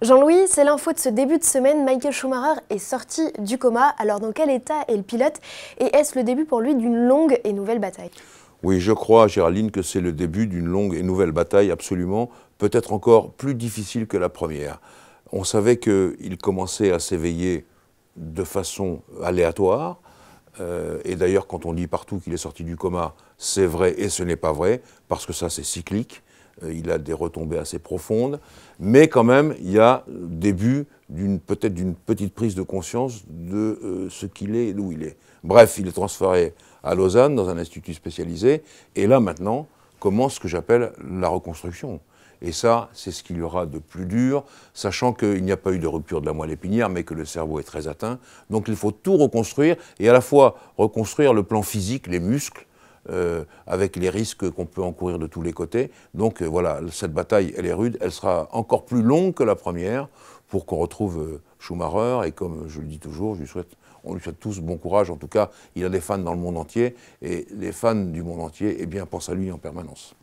Jean-Louis, c'est l'info de ce début de semaine. Michael Schumacher est sorti du coma. Alors dans quel état est le pilote? Et est-ce le début pour lui d'une longue et nouvelle bataille? Oui, je crois, Géraldine, que c'est le début d'une longue et nouvelle bataille, absolument, peut-être encore plus difficile que la première. On savait qu'il commençait à s'éveiller de façon aléatoire. Et d'ailleurs, quand on dit partout qu'il est sorti du coma, c'est vrai et ce n'est pas vrai, parce que ça, c'est cyclique. Il a des retombées assez profondes. Mais quand même, il y a début peut-être d'une petite prise de conscience de ce qu'il est et d'où il est. Bref, il est transféré à Lausanne, dans un institut spécialisé. Et là, maintenant, commence ce que j'appelle la reconstruction. Et ça, c'est ce qu'il y aura de plus dur, sachant qu'il n'y a pas eu de rupture de la moelle épinière, mais que le cerveau est très atteint. Donc il faut tout reconstruire, et à la fois reconstruire le plan physique, les muscles, avec les risques qu'on peut encourir de tous les côtés. Donc voilà, cette bataille, elle est rude, elle sera encore plus longue que la première, pour qu'on retrouve Schumacher, et comme je le dis toujours, on lui souhaite tous bon courage. En tout cas, il a des fans dans le monde entier, et les fans du monde entier, eh bien, pensent à lui en permanence.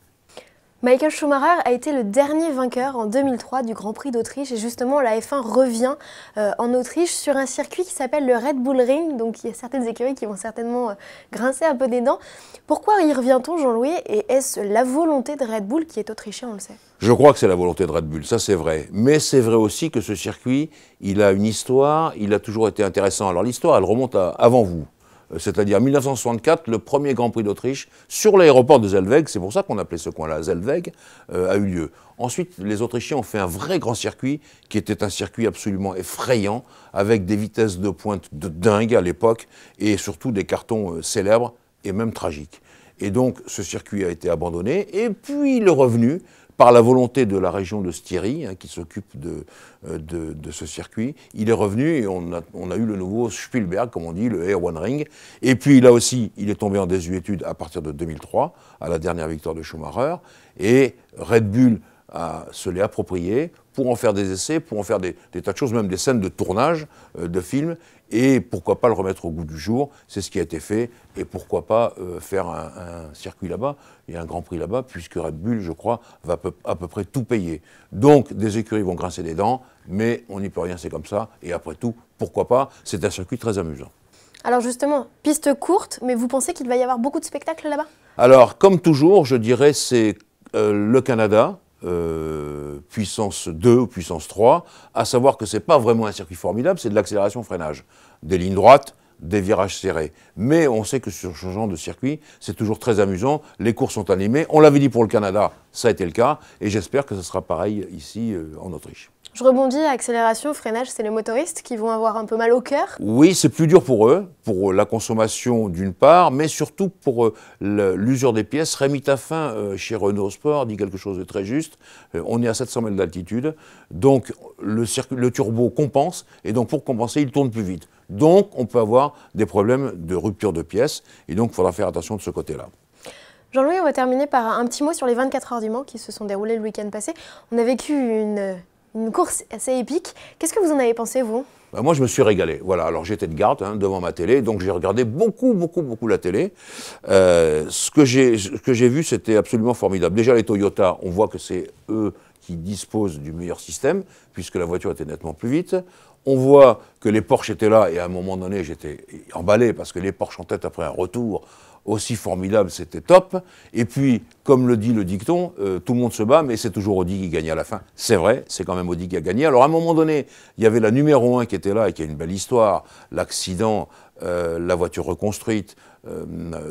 Michael Schumacher a été le dernier vainqueur en 2003 du Grand Prix d'Autriche et justement la F1 revient en Autriche sur un circuit qui s'appelle le Red Bull Ring, donc il y a certaines écuries qui vont certainement grincer un peu des dents. Pourquoi y revient-on, Jean-Louis, et est-ce la volonté de Red Bull qui est autrichien, on le sait? Je crois que c'est la volonté de Red Bull, ça c'est vrai. Mais c'est vrai aussi que ce circuit, il a une histoire, il a toujours été intéressant. Alors l'histoire, elle remonte avant vous. C'est-à-dire 1964, le premier Grand Prix d'Autriche sur l'aéroport de Zellweg, c'est pour ça qu'on appelait ce coin-là Zellweg, a eu lieu. Ensuite, les Autrichiens ont fait un vrai grand circuit, qui était un circuit absolument effrayant, avec des vitesses de pointe de dingue à l'époque, et surtout des cartons célèbres et même tragiques. Et donc, ce circuit a été abandonné, et puis il est revenu par la volonté de la région de Styrie, qui s'occupe de ce circuit. Il est revenu et on a eu le nouveau Spielberg, comme on dit, le Air One Ring. Et puis là aussi, il est tombé en désuétude à partir de 2003, à la dernière victoire de Schumacher. Et Red Bull se l'est approprié pour en faire des essais, pour en faire des tas de choses, même des scènes de tournage de films. Et pourquoi pas le remettre au goût du jour, c'est ce qui a été fait. Et pourquoi pas faire un circuit là-bas et un Grand Prix là-bas, puisque Red Bull, je crois, va à peu près tout payer. Donc des écuries vont grincer des dents, mais on n'y peut rien, c'est comme ça. Et après tout, pourquoi pas, c'est un circuit très amusant. Alors justement, piste courte, mais vous pensez qu'il va y avoir beaucoup de spectacles là-bas? Alors, comme toujours, je dirais c'est le Canada, puissance 2 ou puissance 3, à savoir que ce n'est pas vraiment un circuit formidable, c'est de l'accélération-freinage. Des lignes droites, des virages serrés. Mais on sait que sur ce genre de circuit, c'est toujours très amusant, les courses sont animées. On l'avait dit pour le Canada, ça a été le cas, et j'espère que ce sera pareil ici en Autriche. Je rebondis, accélération, freinage, c'est les motoristes qui vont avoir un peu mal au cœur? Oui, c'est plus dur pour eux, pour la consommation d'une part, mais surtout pour l'usure des pièces. Rémi Taffin, chez Renault Sport, dit quelque chose de très juste. On est à 700 mètres d'altitude, donc le turbo compense, et donc pour compenser, il tourne plus vite. Donc on peut avoir des problèmes de rupture de pièces, et donc il faudra faire attention de ce côté-là. Jean-Louis, on va terminer par un petit mot sur les 24 heures du Mans qui se sont déroulées le week-end passé. On a vécu une course assez épique. Qu'est-ce que vous en avez pensé, vous? Moi, je me suis régalé. Voilà, alors j'étais de garde devant ma télé, donc j'ai regardé beaucoup la télé. Ce que j'ai vu, c'était absolument formidable. Déjà, les Toyota, on voit que c'est eux qui disposent du meilleur système, puisque la voiture était nettement plus vite. On voit que les Porsche étaient là, et à un moment donné, j'étais emballé, parce que les Porsche en tête après un retour aussi formidable, c'était top. Et puis, comme le dit le dicton, tout le monde se bat, mais c'est toujours Audi qui gagne à la fin. C'est vrai, c'est quand même Audi qui a gagné. Alors à un moment donné, il y avait la numéro 1 qui était là et qui a une belle histoire, l'accident, la voiture reconstruite,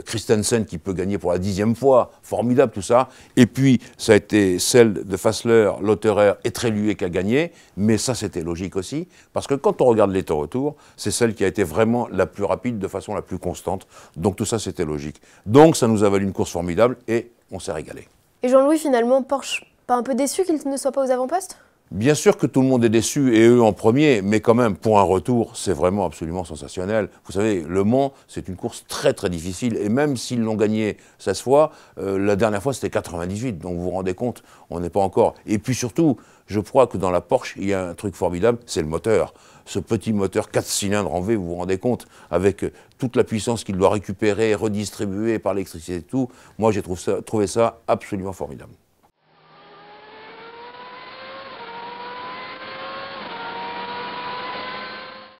Christensen qui peut gagner pour la 10e fois, formidable tout ça. Et puis, ça a été celle de Fassler, Lotterer et Tréluet qui a gagné, mais ça c'était logique aussi, parce que quand on regarde les temps retour, c'est celle qui a été vraiment la plus rapide de façon la plus constante. Donc tout ça c'était logique. Donc ça nous a valu une course formidable et on s'est régalé. Et Jean-Louis, finalement, Porsche, pas un peu déçu qu'il ne soit pas aux avant-postes? Bien sûr que tout le monde est déçu, et eux en premier, mais quand même, pour un retour, c'est vraiment absolument sensationnel. Vous savez, Le Mans, c'est une course très difficile, et même s'ils l'ont gagné 16 fois, la dernière fois c'était 98, donc vous vous rendez compte, on n'est pas encore. Et puis surtout, je crois que dans la Porsche, il y a un truc formidable, c'est le moteur. Ce petit moteur 4 cylindres en V, vous vous rendez compte, avec toute la puissance qu'il doit récupérer, redistribuer par l'électricité et tout, moi j'ai trouvé ça absolument formidable.